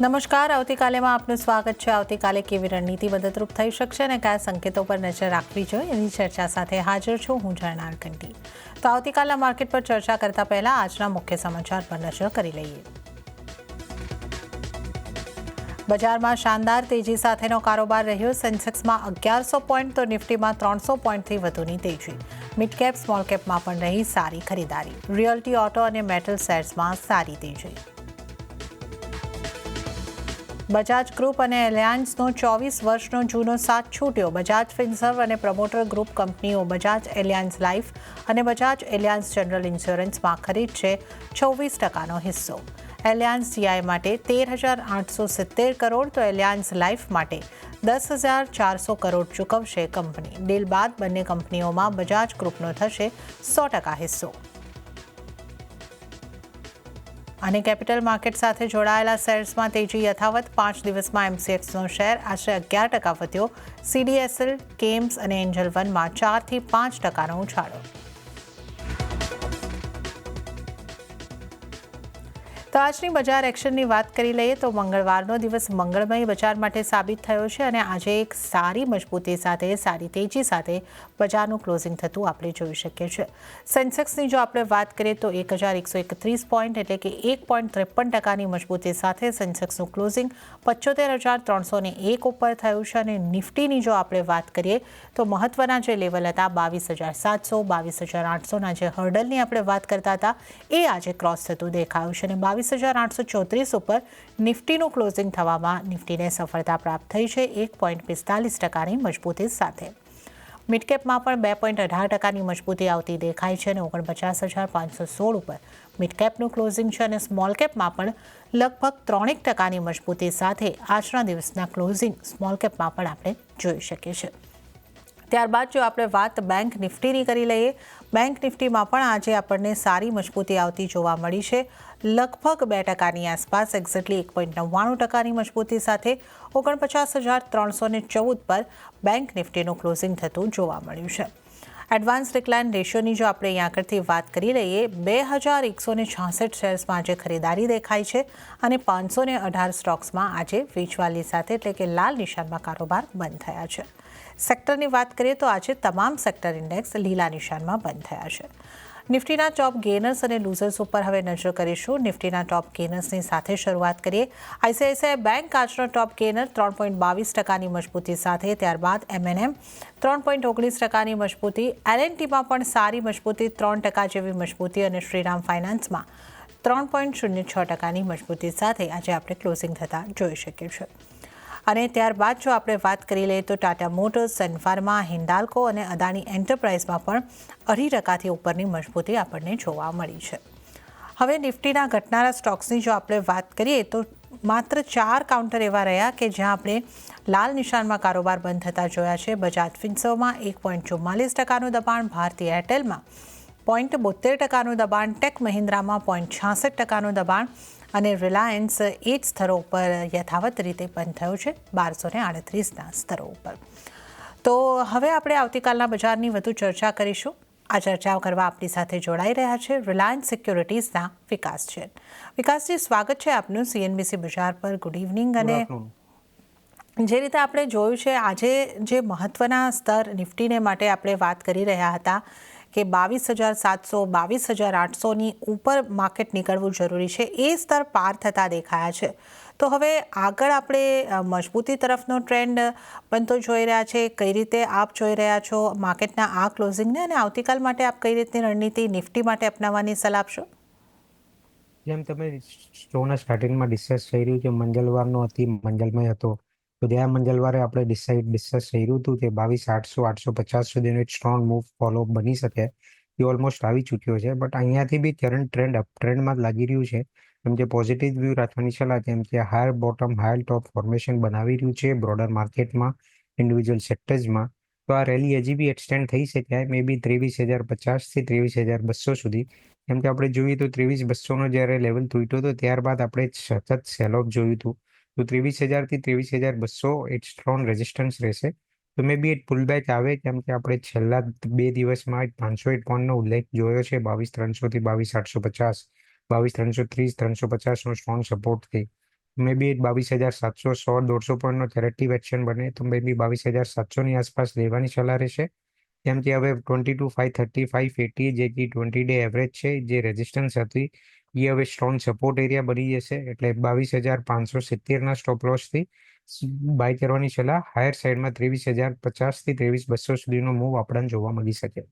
નમસ્કાર, આવતીકાલેમાં આપનું સ્વાગત છે. આવતીકાલે કેવી રણનીતિ મદદરૂપ થઈ શકશે અને કયા સંકેતો પર નજર રાખવી જોઈએ એની ચર્ચા સાથે હાજર છું હું ઝરણા કંટી. તો આવતીકાલના માર્કેટ પર ચર્ચા કરતા પહેલા આજના મુખ્ય સમાચાર પર નજર કરી લઈએ. બજારમાં શાનદાર તેજી સાથેનો કારોબાર રહ્યો. સેન્સેક્સમાં 1100 પોઈન્ટ તો નિફ્ટીમાં 300 પોઈન્ટથી વધુની તેજી. મિડ કેપ સ્મોલ કેપમાં પણ રહી સારી ખરીદારી. રિયલ્ટી, ઓટો અને મેટલ શેર્સમાં સારી તેજી. બજાજ ગ્રુપ અને એલિયાન્સનો 24 વર્ષનો જૂનો સાથ છૂટ્યો. બજાજ ફિનસર્વ અને પ્રમોટર ગ્રુપ કંપનીઓ બજાજ એલિયાન્સ લાઇફ અને બજાજ એલિયાન્સ જનરલ ઇન્સ્યોરન્સમાં ખરીદશે 26%નો હિસ્સો. એલિયાન્સ જીઆઈ માટે 13,870 કરોડ તો એલિયાન્સ લાઇફ માટે 10,400 કરોડ ચૂકવશે કંપની. ડીલ બાદ બંને કંપનીઓમાં બજાજ ગ્રુપનો થશે 100% હિસ્સો. અને કેપિટલ માર્કેટ સાથે જોડાયેલા શેર્સમાં તેજી યથાવત. 5 દિવસમાં એમસીએક્સનો શેર આશરે 11% વધ્યો. સીડીએસએલ, કેમ્સ અને એન્જલ વનમાં 4થી 5%નો ઉછાળો. તો આજની બજાર એક્શનની વાત કરી લઈએ તો મંગળવારનો દિવસ મંગળમય બજાર માટે સાબિત થયો છે અને આજે એક સારી મજબૂતી સાથે સારી તેજી સાથે બજારનું ક્લોઝિંગ થતું આપણે જોઈ શકીએ છીએ. સેન્સેક્સની જો આપણે વાત કરીએ તો 1,131 પોઈન્ટ એટલે કે 1.53%ની મજબૂતી સાથે સેન્સેક્સનું ક્લોઝિંગ 75,301 ઉપર થયું છે અને નિફ્ટીની જો આપણે વાત કરીએ તો મહત્વના જે લેવલ હતા 22,700, 22,800ના જે હર્ડલની આપણે વાત કરતા હતા એ આજે ક્રોસ થતું દેખાયું છે અને 22,834 ઉપર નિફ્ટીનું ક્લોઝિંગ થવામાં નિફ્ટીને સફળતા પ્રાપ્ત થઈ છે 1.45%ની મજબૂતી સાથે. મિડકેપમાં પણ 2.18%ની મજબૂતી આવતી દેખાય છે અને 49,516 ઉપર મિડકેપનું ક્લોઝિંગ છે અને સ્મોલ કેપમાં પણ લગભગ 3% મજબૂતી સાથે આજના દિવસના ક્લોઝિંગ સ્મોલ કેપમાં પણ આપણે જોઈ શકીએ છીએ. ત્યારબાદ જો આપણે વાત બેંક નિફ્ટીની કરી લઈએ, બેંક નિફ્ટીમાં પણ આજે આપણને સારી મજબૂતી આવતી જોવા મળી છે. લગભગ 2%ની આસપાસ, એક્ઝેક્ટલી 1.99%ની મજબૂતી સાથે 49,314 પર બેંક નિફ્ટીનું ક્લોઝિંગ થતું જોવા મળ્યું છે. એડવાન્સ ડિક્લાઇન રેશિયોની જો આપણે અહીં આગળથી વાત કરી લઈએ 2,166 શેર્સમાં આજે ખરીદારી દેખાય છે અને 518 સ્ટોક્સમાં આજે વેચવાલી સાથે એટલે કે લાલ નિશાનમાં કારોબાર બંધ થયા છે. સેક્ટરની વાત કરીએ તો આજે તમામ સેક્ટર ઇન્ડેક્સ લીલા નિશાનમાં બંધ થયા છે. નિફ્ટીના ટોપ ગેનર્સ અને લૂઝર્સ ઉપર હવે નજર કરીશું. નિફ્ટીના ટોપ ગેનર્સની સાથે શરૂઆત કરીએ. આઈસીઆઈસીઆઈ બેંક આજનો ટોપ ગેનર 3.22%ની મજબૂતી સાથે. ત્યારબાદ એમએનએમ 3.19%ની મજબૂતી. એલએનટીમાં પણ સારી મજબૂતી 3% જેવી મજબૂતી અને શ્રીરામ ફાઇનાન્સમાં 3.06%ની મજબૂતી સાથે આજે આપણે ક્લોઝિંગ થતા જોઈ શકીએ છીએ. અને ત્યારબાદ જો આપણે વાત કરી લઈએ તો Tata motors, Sun Pharma, Hindalco અને અદાણી એન્ટરપ્રાઇઝમાં પણ 2.5% ઉપરની મજબૂતી આપણને જોવા મળી છે. હવે નિફ્ટીના ઘટનારા સ્ટોક્સની જો આપણે વાત કરીએ તો માત્ર 4 કાઉન્ટર એવા રહ્યા કે જ્યાં આપણે લાલ નિશાનમાં કારોબાર બંધ થતા જોયા છે. બજાજ ફિન્સર્વમાં 1.44%નું દબાણ, ભારતીય એરટેલમાં 0.72%નું દબાણ, ટેક મહિન્દ્રામાં 0.66%નું દબાણ અને રિલાયન્સ એ જ સ્તરો ઉપર યથાવત રીતે બંધ થયો છે 1238ના સ્તરો ઉપર. તો હવે આપણે આવતીકાલના બજારની વધુ ચર્ચા કરીશું. આ ચર્ચાઓ કરવા આપણી સાથે જોડાઈ રહ્યા છે રિલાયન્સ સિક્યોરિટીઝના વિકાસ છે. વિકાસજી, સ્વાગત છે આપનું સીએનબીસી બજાર પર. Good evening. અને જે રીતે આપણે જોયું છે આજે જે મહત્વના સ્તર નિફ્ટીને માટે આપણે વાત કરી રહ્યા હતા કે 22,700, 22,800ની ઉપર માર્કેટ નીકળવું જરૂરી છે, એ સ્તર પાર થતા દેખાયા છે. તો હવે આગળ આપણે મજબૂતી તરફનો ટ્રેન્ડ બનતો જોઈ રહ્યા છે. કઈ રીતે આપ જોઈ રહ્યા છો માર્કેટના આ ક્લોઝિંગને અને આવતીકાલ માટે આપ કઈ રીતની રણનીતિ નિફ્ટી માટે અપનાવવાની સલાહ આપશો? જેમ તમે શોના સ્ટાર્ટિંગમાં ડિસ્કસ થઈ રહ્યું છે, મંગળવારનો અતિ મંગલમય હતો. તો ગયા મંગળવારે આપણે ડિસ્કસ કર્યું હતું કે 22,800, 850 સુધીનો એક સ્ટ્રોંગ મૂવ ફોલો બની શકે એ ઓલમોસ્ટ આવી ચૂક્યો છે. બટ અહીંયાથી બી કરંટ ટ્રેન્ડ અપ ટ્રેન્ડમાં જ લાગી રહ્યું છે. એમ કે પોઝિટિવ વ્યૂ રાખવાની સલાહ કેમ કે હાયર બોટમ હાયર ટોપ ફોર્મેશન બનાવી રહ્યું છે બ્રોડર માર્કેટમાં, ઇન્ડિવિજ્યુઅલ સેક્ટર્સમાં. તો આ રેલી હજી બી એક્સટેન્ડ થઈ શકે મે બી 23,050થી 23,200 સુધી. કેમ કે આપણે જોઈએ તો 23,200નો જ્યારે લેવલ તૂટ્યો હતો ત્યારબાદ આપણે સતત સેલ ઓફ જોયું હતું. તો 23,000થી 23,200 એક સ્ટ્રોંગ રેઝિસ્ટન્સ રહેશે. તો મે બી એક પુલબેક આવે કેમ કે આપણે છેલ્લા 2 દિવસમાં 501 પોઈન્ટનો ઉલ્લેખ જોયો છે 22,300થી 22,850, 22,330, 350નો સ્ટ્રોંગ સપોર્ટથી. મે બી 22,700 100-150 પોઈન્ટનો કરેક્ટિવ એક્શન બને તો મે બી 22,700 ની આસપાસ લેવાની સલાહ રહેશે. કેમ કે હવે 22,530 580 જે કે 20-ડે એવરેજ છે, જે રેઝિસ્ટન્સ હતી એ હવે સ્ટ્રોંગ સપોર્ટ એરિયા બની જશે. એટલે 22,570 સ્ટોપ લોસથી બાય કરવાની સલાહ. હાયર સાઈડમાં 23,050 થી 23,200 સુધીનો મૂવ આપણને જોવા મળી શકે.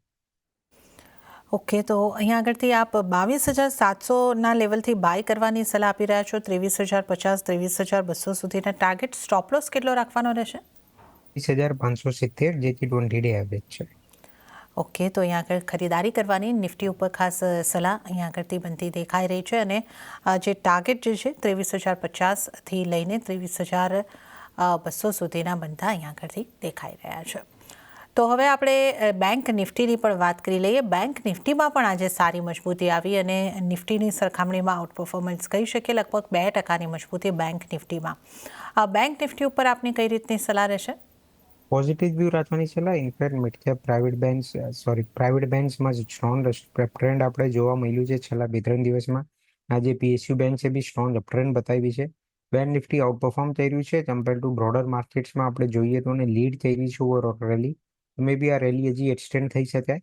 ઓકે, તો અહીંયા આગળથી આપ 22,700ના લેવલથી બાય કરવાની સલાહ આપી રહ્યા છો. 23,050 23,200 સુધીના ટાર્ગેટ. સ્ટોપ લોસ કેટલો રાખવાનો રહેશે? 23,570 જે કે 20-ડે એવરેજ છે. ઓકે, તો અહીંયા આગળ ખરીદારી કરવાની નિફ્ટી ઉપર ખાસ સલાહ અહીંયા આગળથી બનતી દેખાઈ રહી છે. અને જે ટાર્ગેટ જે છે 23,050થી લઈને 23,200 સુધીના બનતા અહીંયા આગળથી દેખાઈ રહ્યા છે. તો હવે આપણે બેંક નિફ્ટીની પણ વાત કરી લઈએ. બેંક નિફ્ટીમાં પણ આજે સારી મજબૂતી આવી અને નિફ્ટીની સરખામણીમાં આઉટ પરફોર્મન્સ કહી શકીએ. લગભગ 2% મજબૂતી બેંક નિફ્ટીમાં. બેંક નિફ્ટી ઉપર આપની કઈ રીતની સલાહ રહેશે? પોઝિટિવ વ્યૂ રાખવાની સલાહ. ઇનફેક્ટ મિડ કેપ પ્રાઇવેટ બેંક્સમાં સ્ટ્રોંગ ટ્રેન્ડ આપણે જોવા મળ્યું છે છેલ્લા 2-3 દિવસમાં. આજે પીએસયુ બેંક છે બી સ્ટ્રોંગ ટ્રેન્ડ બતાવી છે. બેંક નિફ્ટી આઉટ પરફોર્મ થઈ રહ્યું છે કમ્પેર ટુ બ્રોડર માર્કેટ્સમાં. આપણે જોઈએ તો લીડ થઈ રહી છે ઓવરઓલ રેલી. મે બી આ રેલી હજી એક્સટેન્ડ થઈ શકે.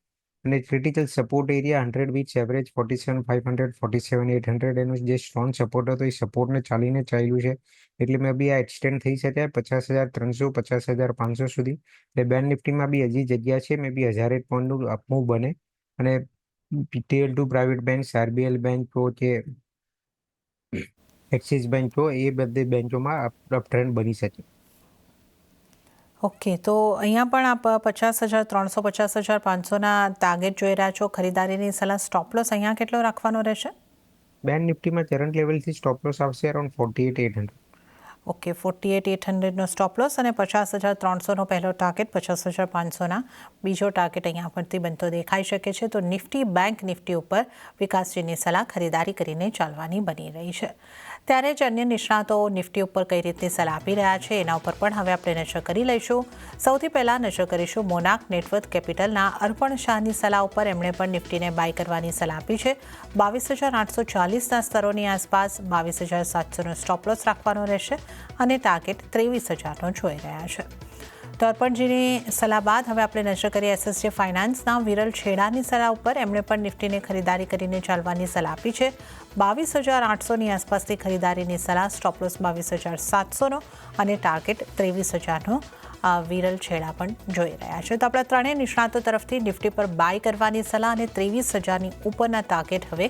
અને critical support area 100 weeks average 47,500 47,800 એનું જે સ્ટ્રોંગ સપોર્ટ હતો એ સપોર્ટને ચાલીને ચાલ્યું છે. એટલે મે બી આ એક્સટેન્ડ થઈ શકે 50,300 50,500 સુધી. એટલે બેંક નિફ્ટીમાં બી હજી જગ્યા છે. મે બી 1,000 પોઈન્ટનું અપમૂવ બને. અને tear 2 private bank RBL bank કહો કે એક્સિસ બેંક કહો, એ બધી બેંકોમાં અપ ટ્રેન્ડ બની શકે. ઓકે, તો અહીંયા પણ આપ 50,300 50,500ના ટાર્ગેટ જોઈ રહ્યા છો. ખરીદારીની સલાહ. સ્ટોપ લોસ અહીંયા કેટલો રાખવાનો રહેશે? બેંક નિફ્ટીમાં કરંટ લેવલથી સ્ટોપ લોસ આવશે અરાઉન્ડ 48,800. ઓકે, 48,800નો સ્ટોપ લોસ અને 50,300નો પહેલો ટાર્ગેટ, 50,500ના બીજો ટાર્ગેટ અહીંયા પરથી બનતો દેખાઈ શકે છે. તો નિફ્ટી બેંક નિફ્ટી ઉપર વિકાસજીની સલાહ ખરીદારી કરીને ચાલવાની બની રહી છે. ત્યારે જ અન્ય નિષ્ણાતો નિફ્ટી ઉપર કઈ રીતની સલાહ આપી રહ્યા છે એના ઉપર પણ હવે આપણે નજર કરી લઈશું. સૌથી પહેલાં નજર કરીશું મોનાક નેટવર્થ કેપિટલના અર્પણ શાહની સલાહ ઉપર. એમણે પણ નિફ્ટીને બાય કરવાની સલાહ આપી છે. 22,840ના સ્તરોની આસપાસ 22,700નો સ્ટોપ લોસ રાખવાનો રહેશે અને ટાર્ગેટ 23,000નો જોઈ રહ્યા છે. તો અર્પણજીની સલાહ બાદ હવે આપણે નજર કરીએ એસએસજે ફાઇનાન્સના વિરલ છેડાની સલાહ ઉપર. એમણે પણ નિફ્ટીને ખરીદારી કરીને ચાલવાની સલાહ આપી છે. 22,800ની આસપાસથી ખરીદારીની સલાહ. સ્ટોપ લોસ 22,700નો અને ટાર્ગેટ 23,000નો વિરલ છેડા પણ જોઈ રહ્યા છે. તો આપણા ત્રણેય નિષ્ણાતો તરફથી નિફ્ટી પર બાય કરવાની સલાહ અને 23,000ની ઉપરના ટાર્ગેટ હવે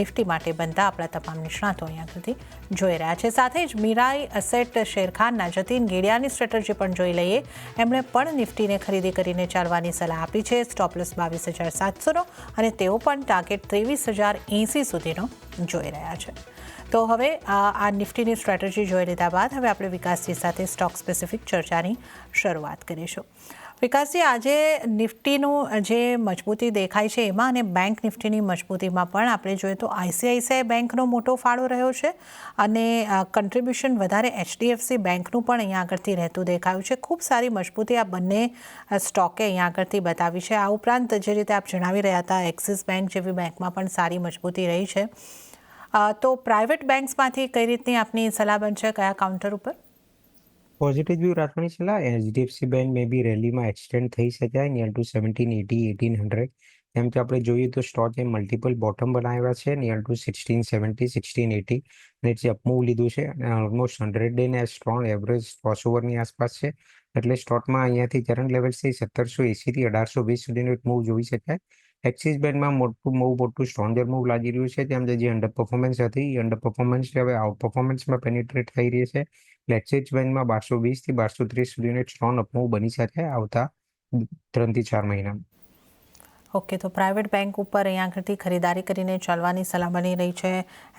નિફ્ટી માટે બનતા આપણા તમામ નિષ્ણાતો અહીંયાથી જોઈ રહ્યા છે. સાથે જ મીરાઈ અસેટ શેરખાનના જતીન ગેડિયાની સ્ટ્રેટેજી પણ જોઈ લઈએ. એમણે પણ નિફ્ટીને ખરીદી કરીને ચાલવાની સલાહ આપી છે. સ્ટોપ લોસ 22,700નો અને તેઓ પણ ટાર્ગેટ 23,080 સુધીનો જોઈ રહ્યા છે. તો હવે આ નિફ્ટીની સ્ટ્રેટેજી જોઈ લીધા બાદ હવે આપણે વિકાસજી સાથે સ્ટોક સ્પેસિફિક ચર્ચાની શરૂઆત કરીશું. વિકાસજી, આજે નિફ્ટીનું જે મજબૂતી દેખાય છે એમાં અને બેંક નિફ્ટીની મજબૂતીમાં પણ આપણે જોઈએ તો આઈસીઆઈસીઆઈ બેંકનો મોટો ફાળો રહ્યો છે અને કન્ટ્રીબ્યુશન વધારે એચડીએફસી બેંકનું પણ અહીંયા આગળથી રહેતું દેખાયું છે. ખૂબ સારી મજબૂતી આ બંને સ્ટોકે અહીંયા આગળથી બતાવી છે. આ ઉપરાંત જે રીતે આપ જણાવી રહ્યા હતા એક્સિસ બેંક જેવી બેંકમાં પણ સારી મજબૂતી રહી છે. તો પ્રાઇવેટ બેંક્સમાંથી કઈ રીતની આપની સલાહ બનશે, કયા કાઉન્ટર ઉપર? પોઝિટિવ વ્યૂ રાખવાની સલાહ. એચડીએફસી બેંક મે બી રેલીમાં એક્સટેન્ડ થઈ શકાય નિયર ટુ 1780 1800. કેમ કે આપણે જોઈએ તો સ્ટોકે મલ્ટિપલ બોટમ બનાવ્યા છે નિયર ટુ 1670 1680 અને જે અપમૂવ લીધું છે અને ઓલમોસ્ટ 100 ડેને સ્ટ્રોંગ એવરેજ ક્રોસઓવરની આસપાસ છે. એટલે સ્ટોકમાં અહીંયાથી કરંટ લેવલ્સથી 1780થી 1820 સુધીનો એક મૂવ જોઈ શકાય. એક્સિસ બેંકમાં મોટું સ્ટ્રોંગર મૂવ લાગી રહ્યું છે. તેમ જે અંડર પરફોર્મન્સ હતી એ અંડર પરફોર્મન્સ હવે આઉટ પરફોર્મન્સમાં પેનિટ્રેટ થઈ રહી છે. એક્સિસ બેંકમાં 1220થી 1230 સુધીનો એક સ્ટ્રોંગ અપમૂવ બની શકે આવતા 3 થી 4 મહિનામાં. ઓકે, તો પ્રાઇવેટ બેંક ઉપર અહીંયા આગળથી ખરીદારી કરીને ચાલવાની સલાહ બની રહી છે.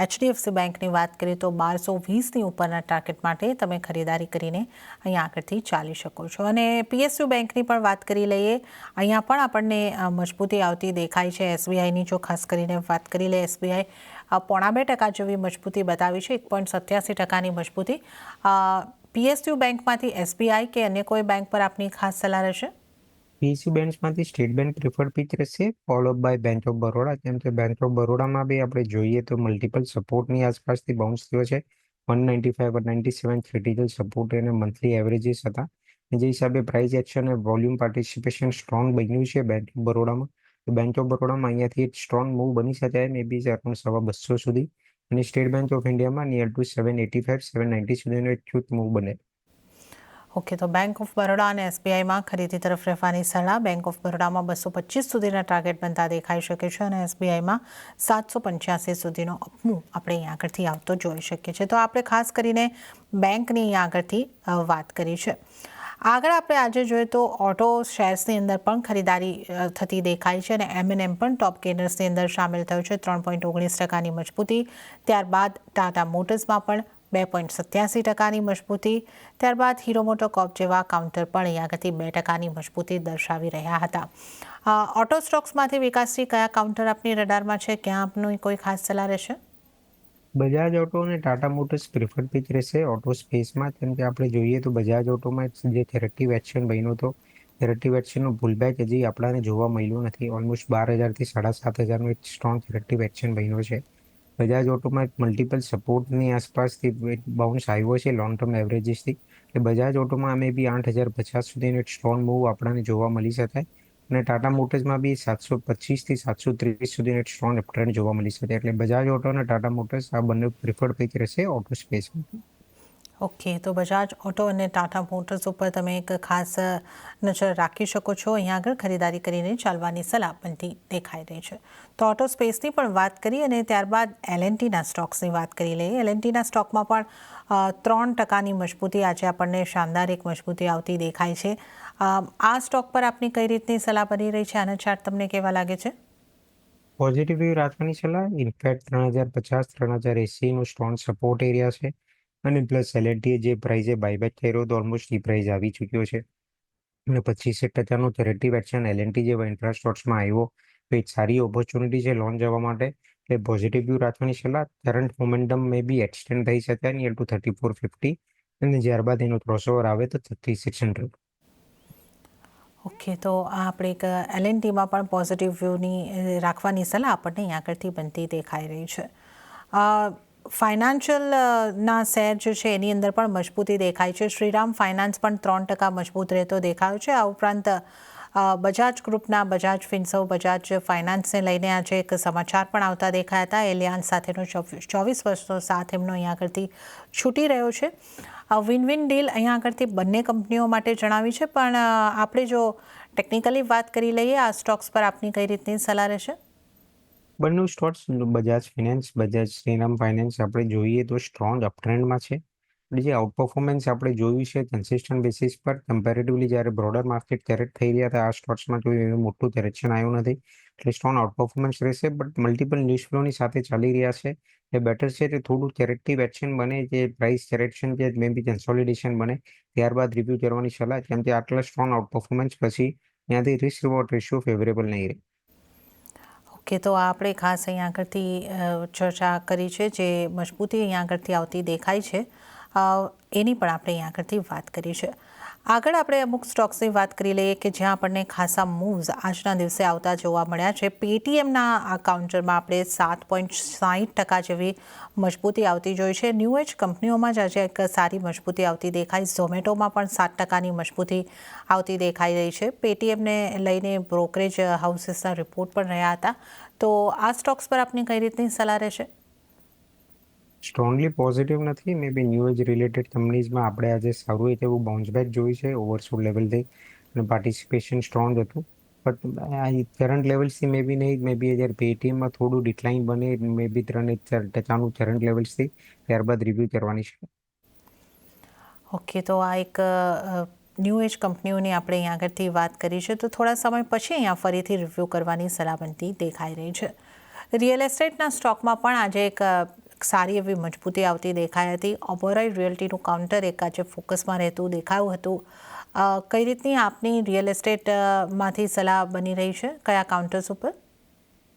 એચડીએફસી બેંકની વાત કરીએ તો 1220ની ઉપરના ટાર્ગેટ માટે તમે ખરીદારી કરીને અહીંયા આગળથી ચાલી શકો છો. અને પીએસયુ બેંકની પણ વાત કરી લઈએ. અહીંયા પણ આપણને મજબૂતી આવતી દેખાય છે. એસબીઆઈની જો ખાસ કરીને વાત કરી લઈએ, એસબીઆઈ 0.2% જેવી મજબૂતી બતાવી છે. 1.87%ની મજબૂતી. પીએસયુ બેંકમાંથી એસબીઆઈ કે અન્ય કોઈ બેંક પર આપની ખાસ સલાહ રહેશે? પીએસયુ બેંક્સમાંથી સ્ટેટ બેંક પ્રિફર્ડ પિક રહેશે followed by Bank of Baroda. કેમ કે બેંક ઓફ બરોડામાં બી આપણે જોઈએ તો મલ્ટિપલ સપોર્ટની આસપાસથી બાઉન્સ થયો છે. 195 197 ક્રિટિકલ સપોર્ટ અને મંથલી એવરેજીસ હતા. જે હિસાબે પ્રાઇસ એક્શન અને વોલ્યુમ પાર્ટિસિપેશન સ્ટ્રોંગ બન્યું છે બેંક ઓફ બરોડામાં. તો બેંક ઓફ બરોડામાં અહીંયાથી એક સ્ટ્રોંગ મૂવ બની શકે મે બી અરાઉન્ડ 250 સુધી, અને સ્ટેટ બેંક ઓફ ઇન્ડિયામાં નિયર ટુ 785 790 સુધીનો એક ક્વિક મૂવ બને. ઓકે, તો બેંક ઓફ બરોડા અને એસબીઆઈમાં ખરીદી તરફ રહેવાની સલાહ. બેંક ઓફ બરોડામાં 225 સુધીના ટાર્ગેટ બનતા દેખાઈ શકે છે અને એસબીઆઈમાં 785 સુધીનો અપમૂવ આપણે અહીં આગળથી આવતો જોઈ શકીએ છીએ. તો આપણે ખાસ કરીને બેંકની અહીં આગળથી વાત કરી છે. આગળ આપણે આજે જોઈએ તો ઓટો શેર્સની અંદર પણ ખરીદારી થતી દેખાય છે અને એમ&એમ પણ ટોપ ગેનર્સની અંદર સામેલ થયું છે 3.19% મજબૂતી. ત્યારબાદ ટાટા મોટર્સમાં પણ 2.87% મજબૂતી. ત્યારબાદ હીરો મોટોકોર્પ જેવા કાઉન્ટર પણ અહીં આગળથી 2% મજબૂતી દર્શાવી રહ્યા હતા. ઓટો સ્ટોક્સમાંથી વિકાસથી કયા કાઉન્ટર આપની રડારમાં છે, ક્યાં આપનું કોઈ ખાસ સલાહ રહેશે? બજાજ ઓટો અને ટાટા મોટર્સ પ્રિફર્ડ પિક રહેશે ઓટો સ્પેસમાં, કેમ કે આપણે જોઈએ તો બજાજ ઓટોમાં જે થેરેટિવ એક્શન બન્યો હતો, થેરેટિવ એક્શનનો પુલબેક હજી આપણાને જોવા મળ્યું નથી. ઓલમોસ્ટ 12,000 થી 7,500નો એક સ્ટ્રોંગ થેરેટિવ એક્શન બન્યો છે. બજાજ ઓટોમાં મલ્ટિપલ સપોર્ટની આસપાસથી બાઉન્સ આવ્યો છે લોંગ ટર્મ એવરેજીસથી. એટલે બજાજ ઓટોમાં અમે બી 8,050 સુધીનો એક સ્ટ્રોંગ મૂવ આપણને જોવા મળી શકે. અને ટાટા મોટર્સમાં બી 725 થી 730 સુધીનો એક સ્ટ્રોંગ ટ્રેન્ડ જોવા મળી શકે. એટલે બજાજ ઓટો અને ટાટા મોટર્સ આ બંને પ્રિફર્ડ પિક રહેશે ઓટો સ્પેસમાં. ઓકે, તો બજાજ ઓટો અને ટાટા મોટર્સ ઉપર તમે એક ખાસ નજર રાખી શકો છો. અહીંયા આગળ ખરીદારી કરીને ચાલવાની સલાહ બનતી દેખાઈ રહી છે. તો ઓટો સ્પેસની પણ વાત કરી અને ત્યારબાદ એલ&ટીના સ્ટોક્સની વાત કરી લઈએ. એલ&ટીના સ્ટોકમાં પણ 3%ની મજબૂતી આજે આપણને શાનદાર એક મજબૂતી આવતી દેખાય છે. આ સ્ટોક પર આપની કઈ રીતની સલાહ બની રહી છે? આના ચાર્ટ તમને કેવા લાગે છે? પોઝિટિવ વ્યૂ રાખવાની સલાહ. ઇનફેક્ટ 3,050 3,080નો સ્ટ્રોંગ સપોર્ટ એરિયા છે. અને પ્લસ એલ&ટી જે પ્રાઇઝે બાયબેક કર્યો તો ઓલમોસ્ટ એ પ્રાઇઝ આવી ચૂક્યો છે. અને 25% થેરેટિવ એક્શન એલ&ટી જેવા ઇન્ફ્રાસ્ટ્રક્ચરમાં આવ્યો તો એક સારી ઓપોર્ચ્યુનિટી છે લોન જવા માટે. એટલે પોઝિટિવ વ્યૂ રાખવાની સલાહ. કરંટ મોમેન્ટમ મે બી એક્સટેન્ડ થઈ શકે નિયર ટુ 3450, અને ત્યારબાદ એનો ક્રોસઓવર આવે તો 3600. ઓકે, તો આ આપણે એક એલ&ટીમાં પણ પોઝિટિવ વ્યૂની રાખવાની સલાહ આપણને અહીં આગળથી બનતી દેખાઈ રહી છે. ફાઇનાન્શિયલના શેર જે છે એની અંદર પણ મજબૂતી દેખાય છે. શ્રીરામ ફાઇનાન્સ પણ 3% મજબૂત રહેતો દેખાયો છે. આ ઉપરાંત બજાજ ગ્રુપના બજાજ ફિન્સર્વ બજાજ ફાઇનાન્સને લઈને આજે એક સમાચાર પણ આવતા દેખાયા હતા. એલિયાન્સ સાથેનો 24 વર્ષનો સાથ એમનો અહીં આગળથી છૂટી રહ્યો છે. વિન વિન ડીલ અહીંયા આગળથી બંને કંપનીઓ માટે જણાવી છે. પણ આપણે જો ટેકનિકલી વાત કરી લઈએ, આ સ્ટોક્સ પર આપની કઈ રીતની સલાહ રહેશે? બંને stocks Bajaj finance, Bajaj Shriram finance આપણે જોઈએ તો સ્ટ્રોંગ અપટ્રેન્ડમાં છે. અને જે આઉટ પરફોર્મન્સ આપણે જોયું છે કન્સિસ્ટન્ટ બેસિસ પર કમ્પેરેટિવલી જ્યારે બ્રોડર માર્કેટ કેરેટ થઈ રહ્યા હતા, આ સ્ટોક્સમાં કોઈ એવું મોટું કરેક્શન આવ્યું નથી. એટલે સ્ટ્રોંગ આઉટ પરફોર્મન્સ રહેશે. બટ મલ્ટિપલ ન્યૂઝ ફ્લોની સાથે ચાલી રહ્યા છે. એ બેટર છે કે થોડું કેરેક્ટિવ એક્શન બને, જે પ્રાઇસ કરેક્શન કે મે બી કન્સોલિડેશન બને, ત્યારબાદ રિવ્યૂ કરવાની સલાહ. કેમ કે આટલા સ્ટ્રોંગ આઉટ પરફોર્મન્સ પછી ત્યાંથી રિસ્ક રિવોર્ડ રેશિયો ફેવરેબલ નહીં રહે. ઓકે, તો આપણે ખાસ અહીંયા આગળથી ચર્ચા કરી છે. જે મજબૂતી અહીંયા આગળથી આવતી દેખાય છે એની પણ આપણે અહીંયા આગળથી વાત કરી છે. આગળ આપણે અમુક સ્ટોક્સની વાત કરી લઈએ કે જ્યાં આપણને ખાસા મૂવ્સ આજના દિવસે આવતા જોવા મળ્યા છે. પેટીએમના આ કાઉન્ટરમાં આપણે 7.60% જેવી મજબૂતી આવતી જોઈ છે. ન્યૂ એજ કંપનીઓમાં જ આજે એક સારી મજબૂતી આવતી દેખાય. ઝોમેટોમાં પણ 7%ની મજબૂતી આવતી દેખાઈ રહી છે. પેટીએમને લઈને બ્રોકરેજ હાઉસીસના રિપોર્ટ પણ રહ્યા હતા. તો આ સ્ટોક્સ પર આપની કઈ રીતની સલાહ રહેશે? સ્ટ્રોંગલી પોઝિટિવ નથી. મે બી ન્યૂ એજ રિલેટેડ કંપનીઝમાં આપણે આજે સારું એક એવું બાઉન્સ બેક જોઈ છે ઓવરસોલ્ડ લેવલથી, અને પાર્ટિસિપેશન સ્ટ્રોંગ હતું. બટ કરંટ લેવલ્સથી મે બી નહીં, મે બી જ્યારે પેટીએમમાં થોડું ડિક્લાઇન બને મે બી 3-4% કરંટ લેવલ્સથી, ત્યારબાદ રિવ્યૂ કરવાની છે. ઓકે, તો આ એક ન્યૂ એજ કંપનીઓની આપણે અહીંયા આગળથી વાત કરી છે. તો થોડા સમય પછી અહીંયા ફરીથી રિવ્યૂ કરવાની સલાહ બનતી દેખાઈ રહી છે. રિયલ એસ્ટેટના સ્ટોકમાં પણ આજે એક સારી એવી મજબૂતી આવતી દેખાઈ હતી. ઓબેરોય રિયલ્ટીનું કાઉન્ટર એક આજે ફોકસમાં રહેતું દેખાયું હતું. કઈ રીતની આપની રિયલ એસ્ટેટમાંથી સલાહ બની રહી છે? કયા કાઉન્ટર્સ ઉપર?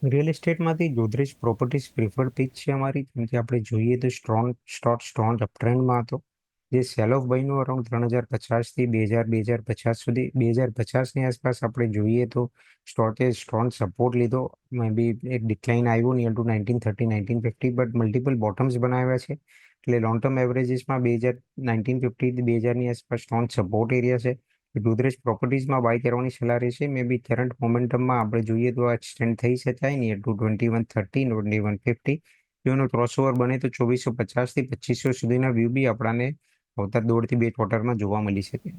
રિયલ એસ્ટેટમાંથી ગોદરેજ પ્રોપર્ટીઝ પ્રિફર્ડ પિક છે અમારી. કેમ કે આપણે જોઈએ તો સ્ટ્રોંગ અપટ્રેન્ડમાં હતો. જે સેલ ઓફ બન્યું અરાઉન્ડ 3,050 થી 2,050 સુધી, 2,050ની આસપાસ આપણે જોઈએ તો સ્ટોકે સ્ટ્રોંગ સપોર્ટ લીધો. મે બી એક ડિક્લાઇન આવ્યું નિયર ટુ 1930 1950, બટ મલ્ટિપલ બોટમ્સ બનાવ્યા છે. એટલે લોંગ ટર્મ એવરેજીસમાં 1950 2000ની આસપાસ સ્ટ્રોંગ સપોર્ટ એરિયા છે. ગોદરેજ પ્રોપર્ટીઝમાં બાય કરવાની સલાહ રહેશે. મે બી કરંટ મોમેન્ટમમાં આપણે જોઈએ તો એક્સટેન્ડ થઈ શકાય નિયર ટુ 2130 2150. જો એનો ક્રોસઓવર બને તો 2450 થી 2500 સુધીના વ્યૂ બી આપણાને આવતા 1.5 થી 2 ક્વાર્ટરમાં જોવા મળી શકે.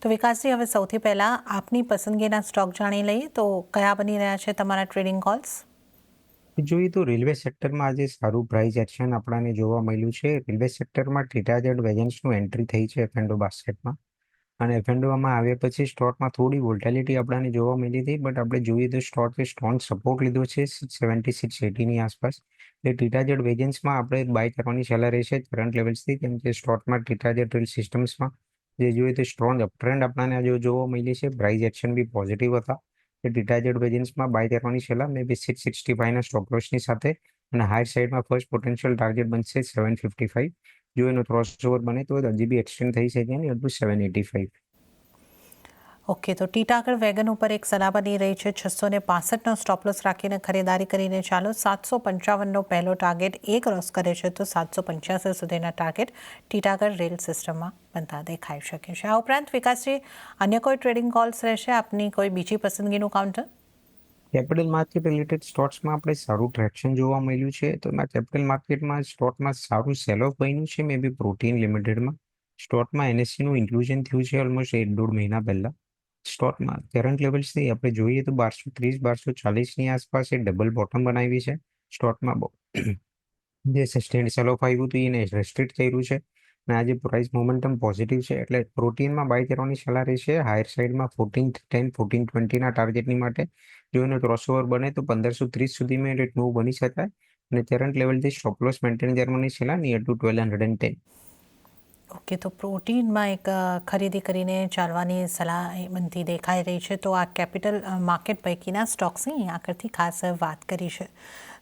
તો વિકાસજી, હવે સૌથી પહેલાં આપની પસંદગીના સ્ટોક જાણી લઈએ. તો કયા બની રહ્યા છે તમારા ટ્રેડિંગ કોલ્સ? જોઈએ તો રેલવે સેક્ટરમાં આજે સારું પ્રાઇસ એક્શન આપણને જોવા મળ્યું છે. રેલવે સેક્ટરમાં ટીટાજેડ વેગન્સનું એન્ટ્રી થઈ છે એફ&ઓ બાસ્કેટમાં, અને એફ&ઓમાં આવ્યા પછી સ્ટોકમાં થોડી વોલ્ટેલિટી આપણને જોવા મળી હતી. બટ આપણે જોઈએ તો સ્ટોકે સ્ટ્રોંગ સપોર્ટ લીધો છે 670 680ની આસપાસ. એટલે ટીટાજેડ વેગન્સમાં આપણે બાય કરવાની સલાહ રહેશે કરંટ લેવલ્સથી, કેમ કે સ્ટોકમાં ટીટાજેડ રેલ સિસ્ટમ્સમાં જે જોઈએ તો સ્ટ્રોંગ અપટ્રેન્ડ આપણને આજે જોવા મળી છે. પ્રાઇસ એક્શન બી પોઝિટિવ હતા. ટીટાજેડ વેજન્સમાં બાય કરવાની સલાહ મે બી 665ના સ્ટોપ લોસની સાથે, અને હાઈ સાઈડમાં ફર્સ્ટ પોટેન્શિયલ ટાર્ગેટ બનશે 755. જો એનો ક્રોસઓવર બને તો હજી બી એક્સટેન્ડ થઈ શકે ને અપ ટુ 785. ઓકે, તો ટીટાગઢ વેગન ઉપર એક સલાહ બની રહી છે 665નો સ્ટોપલોસ રાખીને ખરીદારી કરીને ચાલો. 755નો પહેલો ટાર્ગેટ ક્રોસ કરે છે તો 785 સુધીના ટાર્ગેટ ટીટાગઢ રેલ સિસ્ટમમાં બનતા દેખાઈ શકે છે. આ ઉપરાંત વિકાસજી, અન્ય કોઈ ટ્રેડિંગ કોલ્સ રહેશે? આપની કોઈ બીજી પસંદગીનું કાઉન્ટર? કેપિટલ માર્કેટ રિલેટેડ સ્ટોક્સમાં આપણે સારું ટ્રેક્શન જોવા મળ્યું છે. તો એમાં કેપિટલ માર્કેટમાં સ્ટોકમાં સારું સેલ ઓફ બન્યું છે. મે બી પ્રોટીન લિમિટેડમાં સ્ટોકમાં એનએસસીનું ઇન્ક્લુઝન થયું છે ઓલમોસ્ટ 1.5 મહિના પહેલા. સ્ટોકમાં કરંટ લેવલ્સથી આપણે જોઈએ તો 1230 1240ની આસપાસ એ ડબલ બોટમ બનાવી છે. સ્ટોકમાં જે સસ્ટેન્ડ સેલ ઓફ આવ્યું હતું એને રેસ્ટ્રિક્ટ કર્યું છે, અને આજે પ્રાઇસ મોમેન્ટમ પોઝિટિવ છે. એટલે પ્રોટીનમાં બાય કરવાની સલાહ રહેશે હાયર સાઈડમાં 1410 1420ના ટાર્ગેટની માટે. જો એનો ક્રોસઓવર બને તો 1530 સુધીમાં રેટ મૂવ બની શકાય, અને કરંટ લેવલથી સ્ટોપ લોસ મેન્ટેન કરવાની સલાહ નિયર ટુ 1210. ઓકે, તો પ્રોટીનમાં એક ખરીદી કરીને ચાલવાની સલાહ બનતી દેખાઈ રહી છે. તો આ કેપિટલ માર્કેટ પૈકીના સ્ટોક્સની આગળથી ખાસ વાત કરી છે.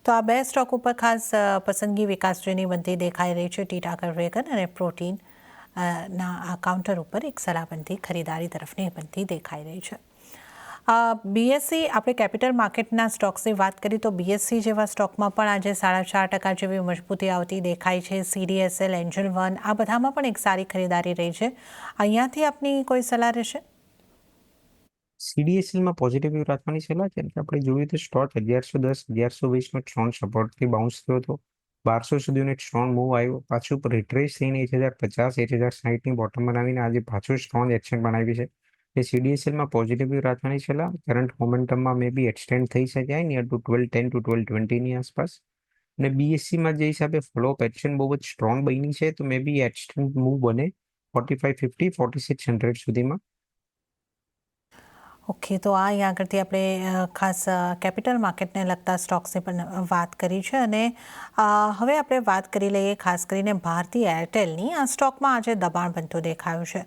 તો આ બે સ્ટોક ઉપર ખાસ પસંદગી વિકાસજીની બનતી દેખાઈ રહી છે. ટીટાગઢ વેગન અને પ્રોટીન ના આ કાઉન્ટર ઉપર એક સલાહ બનતી ખરીદારી તરફની બનતી દેખાઈ રહી છે. બીએસસી, આપણે કેપિટલ માર્કેટના સ્ટોક્સની વાત કરી તો બીએસસી જેવા સ્ટોકમાં પણ આજે 4.5% જેવી મજબૂતી આવતી દેખાય છે. CDSL, એન્જલ વન, આ બધામાં પણ એક સારી ખરીદારી રહી છે. અહીંયાથી આપની કોઈ સલાહ રહેશે? CDSLમાં પોઝિટિવ વ્યૂ રાખવાની સલાહ, કેમ કે આપણે જોઈએ તો સ્ટોક 1110 1120નો સ્ટ્રોંગ સપોર્ટથી બાઉન્સ થયો હતો. 1200 સુધીનો એક સ્ટ્રોંગ મૂવ આવ્યો, પાછું રિટ્રેસ થઈને 1050 1060ની બોટમ બનાવીને આજે પાછું સ્ટ્રોંગ એક્શન બનાવી છે. એ CDSLમાં પોઝિટિવ વ્યૂ રાખવાની સલાહ. કરંટ મોમેન્ટમમાં મે બી એક્સટેન્ડ થઈ શકાય નિયર ટુ 1210 to 1220ની આસપાસ. અને બીએસસીમાં જે હિસાબે ફોલોઅપ એક્શન બહુ જ સ્ટ્રોંગ બની છે, તો મે બી એક્સટેન્ડ મૂવ બને 4550 4600 સુધીમાં. ઓકે, તો આ અહીં આગળથી આપણે ખાસ કેપિટલ માર્કેટને લગતા સ્ટોક્સની પણ વાત કરી છે. અને હવે આપણે વાત કરી લઈએ ખાસ કરીને ભારતીય એરટેલની. આ સ્ટોકમાં આજે દબાણ બનતું દેખાયું છે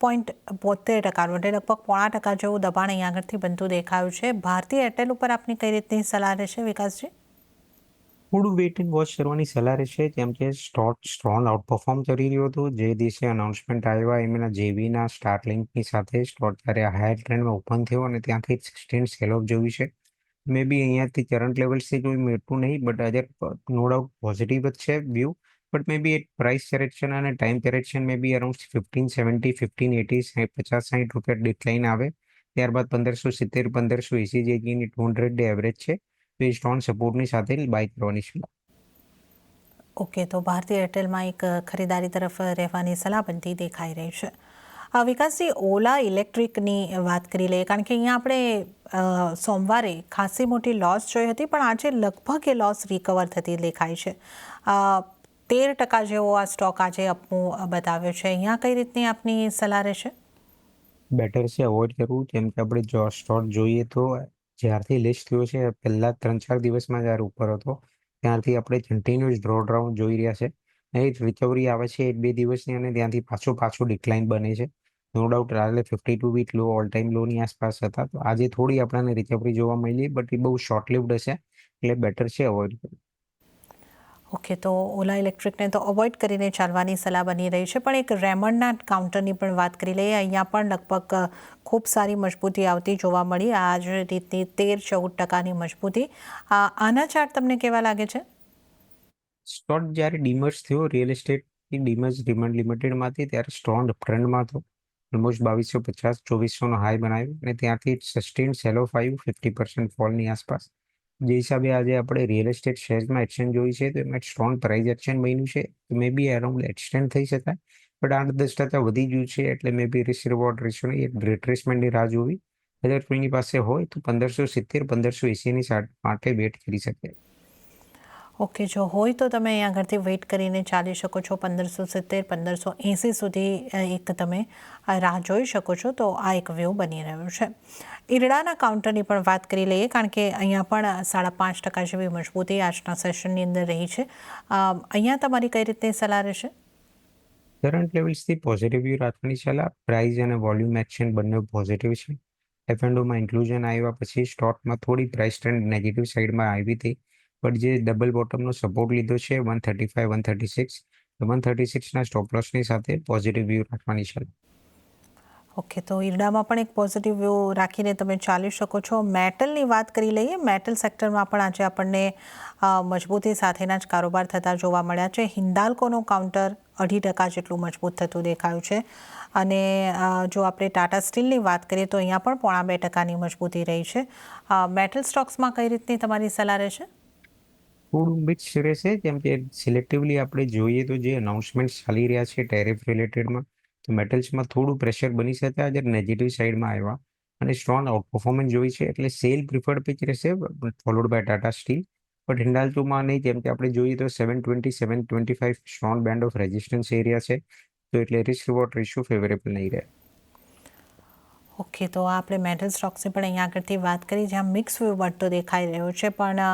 0.72%, એટલે લગભગ 0.5% જેવું દબાણ અહીં આગળથી બનતું દેખાયું છે. ભારતીય એરટેલ ઉપર આપની કઈ રીતની સલાહ રહેશે વિકાસજી? થોડું વેઇટ એન્ડ વોચ કરવાની સલાહ રહેશે, કેમ કે સ્ટોક સ્ટ્રોંગ આઉટપરફોર્મ કરી રહ્યો હતો. જે દિવસે અનાઉન્સમેન્ટ આવ્યા એમના જેવીના સ્ટારલિંકની સાથે સ્ટોક ત્યારે હાયર ટ્રેન્ડમાં ઓપન થયો, અને ત્યાંથી સસ્ટેન્ડ સેલ ઓફ જોયું છે. મે બી અહીંયાથી કરંટ લેવલ્સથી કોઈ મોટું નહીં, બટ આજે નો ડાઉટ પોઝિટિવ જ છે વ્યૂ. બટ મે બી એક પ્રાઇસ કરેક્શન અને ટાઈમ કરેક્શન મે બી અરાઉન્ડ 1570 1580 50-60 રૂપિયા ડિક્લાઇન આવે, ત્યારબાદ 1570 1580 જે 200 ડે એવરેજ છે, તો એ સ્ટ્રોંગ સપોર્ટની સાથે બાય કરવાની સલાહ. ઓકે, તો ભારતીય એરટેલમાં એક ખરીદારી તરફ રહેવાની સલાહ બનતી દેખાઈ રહી છે. વિકાસજી, ઓલા ઇલેક્ટ્રિકની વાત કરી લઈએ, કારણ કે અહીંયા આપણે સોમવારે ખાસી મોટી લોસ જોઈ હતી, પણ આજે લગભગ એ લોસ રિકવર થતી દેખાય છે. 13% જેવો આ સ્ટોક આજે અપમૂવ બતાવ્યો છે. અહીંયા કઈ રીતની આપની સલાહ રહેશે? બેટર છે અવોઇડ કરવું, કેમ કે આપણે જો સ્ટોક જોઈએ તો જ્યારથી લિસ્ટ થયો છે પહેલા 3-4 દિવસમાં જ્યારે ઉપર હતો ત્યારથી આપણે કન્ટિન્યુઅસ ડ્રોડાઉન જોઈ રહ્યા છે. એ રિકવરી આવે છે 1-2 દિવસની, અને ત્યાંથી પાછું ડિક્લાઇન બને છે. નો ડાઉટ આજે 52 વીક લો ઓલ ટાઈમ લોની આસપાસ હતા, તો આજે થોડી આપણને રિકવરી જોવા મળી, બટ એ બહુ શોર્ટ લિવ્ડ હશે, એટલે બેટર છે અવોઇડ કરવું. ઓકે, તો ઓલા ઇલેક્ટ્રિકને તો અવોઇડ કરીને ચાલવાની સલાહ બની રહી છે. પણ એક રેમન્ડના કાઉન્ટરની પણ વાત કરી લઈએ. અહીંયા પણ લગભગ ખૂબ સારી મજબૂતી આવતી જોવા મળી. આ જ રીતની 13-14% મજબૂતી. આના ચાર્ટ તમને કેવા લાગે છે? સ્ટોક જ્યારે ડીમર્જ થયો રિયલ એસ્ટેટની ડીમર્જ ડિમાન્ડ લિમિટેડમાંથી ત્યારે સ્ટ્રોંગ ટ્રેન્ડમાં હતો. ઓલમોસ્ટ 2250 2400નો હાઈ બનાવ્યો અને ત્યાંથી સસ્ટેન સેલ ઓફ આવ્યું 50% ફોલની આસપાસ. જે હિસાબે આજે આપણે રિયલ એસ્ટેટ શેર્સમાં એક્શન જોઈ છે તો એમાં સ્ટ્રોંગ પ્રાઇસ એક્શન બન્યું છે. મે બી અરાઉન્ડ એક્સટેન્ડ થઈ શકાય, બટ 8-10% વધી ગયું છે એટલે મે બી રિસ્ક રિવોર્ડ રેશિયોની એક રિટ્રેસમેન્ટની રાહ જોવી. અગર કોઈની પાસે હોય તો 1570 1580ની માટે વેટ કરી શકે. ઓકે, જો હોય તો તમે અહીં આગળથી વેઇટ કરીને ચાલી શકો છો. 1570 1580 સુધી એક તમે રાહ જોઈ શકો છો. તો આ એક વ્યૂ બની રહ્યું છે. ઈરડાના કાઉન્ટરની પણ વાત કરી લઈએ, કારણ કે અહીંયા પણ 5.5% જેવી મજબૂતી આજના સેશનની અંદર રહી છે. અહીંયા તમારી કઈ રીતની સલાહ રહેશે? કરંટ લેવલ્સથી પોઝિટિવ વ્યૂ રાખવાની સલાહ. પ્રાઇસ અને વોલ્યુમ એક્શન બંને પોઝિટિવ છે. એફએનડોમાં ઇન્ક્લુઝન આવ્યા પછી સ્ટોકમાં થોડી પ્રાઇસ ટ્રેન્ડ નેગેટિવ સાઇડમાં આવી હતી, બટ જે ડબલ બોટમનો સપોર્ટ લીધો છે 135 136, 136ના સ્ટોપ લોસની સાથે પોઝિટિવ વ્યૂ રાખવાની સલાહ. ઓકે, તો ઈરડામાં પણ એક પોઝિટિવ વ્યૂ રાખીને તમે ચાલી શકો છો. મેટલની વાત કરી લઈએ. મેટલ સેક્ટરમાં પણ આજે આપણને મજબૂતી સાથેના જ કારોબાર થતા જોવા મળ્યા છે. હિન્દાલ્કોનું કાઉન્ટર 2.5% જેટલું મજબૂત થતું દેખાયું છે. અને જો આપણે ટાટા સ્ટીલની વાત કરીએ તો અહીંયા પણ 0.5%ની મજબૂતી રહી છે. મેટલ સ્ટોક્સમાં કઈ રીતની તમારી સલાહ રહેશે? થોડું મિક્સ રહેશે, કેમ કે સિલેક્ટિવલી આપણે જોઈએ તો જે અનાઉન્સમેન્ટ ચાલી રહ્યા છે ટેરિફ રિલેટેડમાં, તો મેટલ્સમાં થોડું પ્રેશર બની શકે આજે નેગેટિવ સાઇડમાં આવ્યા અને સ્ટ્રોંગ આઉટ પરફોર્મન્સ જોઈ છે એટલે સેલ પ્રિફર્ડ પિચ રહેશે, followed by Tata Steel. But હિન્ડાલ્કોમાં નહીં, કેમ કે આપણે જોઈએ તો 720 725 strong band of resistance area છે, તો એટલે રિસ્ક રિવોર્ડ રેશિયો ફેવરેબલ નહીં રહે. ઓકે, તો આપણે મેટલ સ્ટોક્સની પણ અહીંયા આગળથી વાત કરી, જ્યાં મિક્સ વ્યૂ વધતો દેખાઈ રહ્યો છે. પણ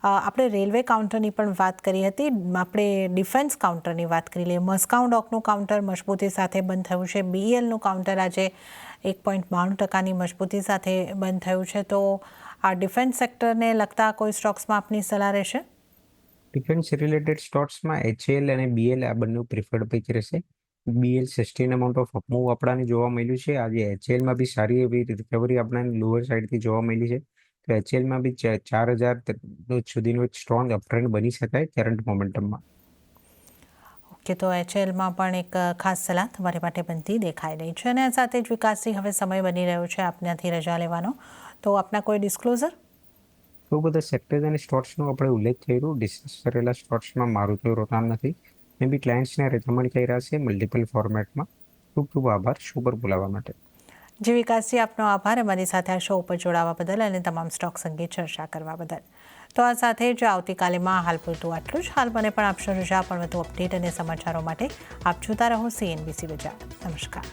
આપણે રેલવે કાઉન્ટરની પણ વાત કરી હતી. આપણે ડિફેન્સ કાઉન્ટરની વાત કરી લઈએ. મસ્કાઉ ડોકનું કાઉન્ટર મજબૂતી સાથે બંધ થયું છે. બીએલનું કાઉન્ટર આજે 1.92%ની મજબૂતી સાથે બંધ થયું છે. તો આ ડિફેન્સ સેક્ટરને લગતા કોઈ સ્ટોક્સમાં આપની સલાહ રહેશે? ડિફેન્સ રિલેટેડ સ્ટોક્સમાં એચએલ અને બીએલ આ બંને પ્રિફર્ડ પિચ રહેશે. BL sustain amount of upmove આપણાને જોવા મળ્યું છે. આજે એચએલમાં બી સારી એવી રિકવરી આપણાને લોઅર સાઈડથી જોવા મળી છે. તો એચએલમાં બી 4000 સુધીનો એક સ્ટ્રોંગ અપટ્રેન્ડ બની શકાય કરંટ મોમેન્ટમમાં. ઓકે, તો એચએલમાં પણ એક ખાસ સલાહ તમારી માટે બનતી દેખાઈ રહી છે. અને આ સાથે જ વિકાસથી હવે સમય બની રહ્યો છે આપનાથી રજા લેવાનો. તો આપના કોઈ ડિસ્ક્લોઝર? બહુ બધા સેક્ટર્સ અને સ્ટોક્સનો આપણે ઉલ્લેખ કર્યો. ડિસ્કસ કરેલા સ્ટોક્સમાં મારું કોઈ રોકાણ નથી. મે બી ક્લાયન્ટ્સને રેકમેન્ડ કર્યા છે મલ્ટિપલ ફોર્મેટમાં. ખૂબ ખૂબ આભાર શો પર બોલાવવા માટે. જી વિકાસજી, આપનો આભાર અમારી સાથે આ શો ઉપર જોડાવા બદલ અને તમામ સ્ટોક્સ અંગે ચર્ચા કરવા બદલ. તો આ સાથે જ આવતીકાલેમાં હાલ પૂરતું આટલું જ. હાલ મને પણ આપશો રજા, પણ વધુ અપડેટ અને સમાચારો માટે આપ જોતા રહો CNBC બજાર. નમસ્કાર.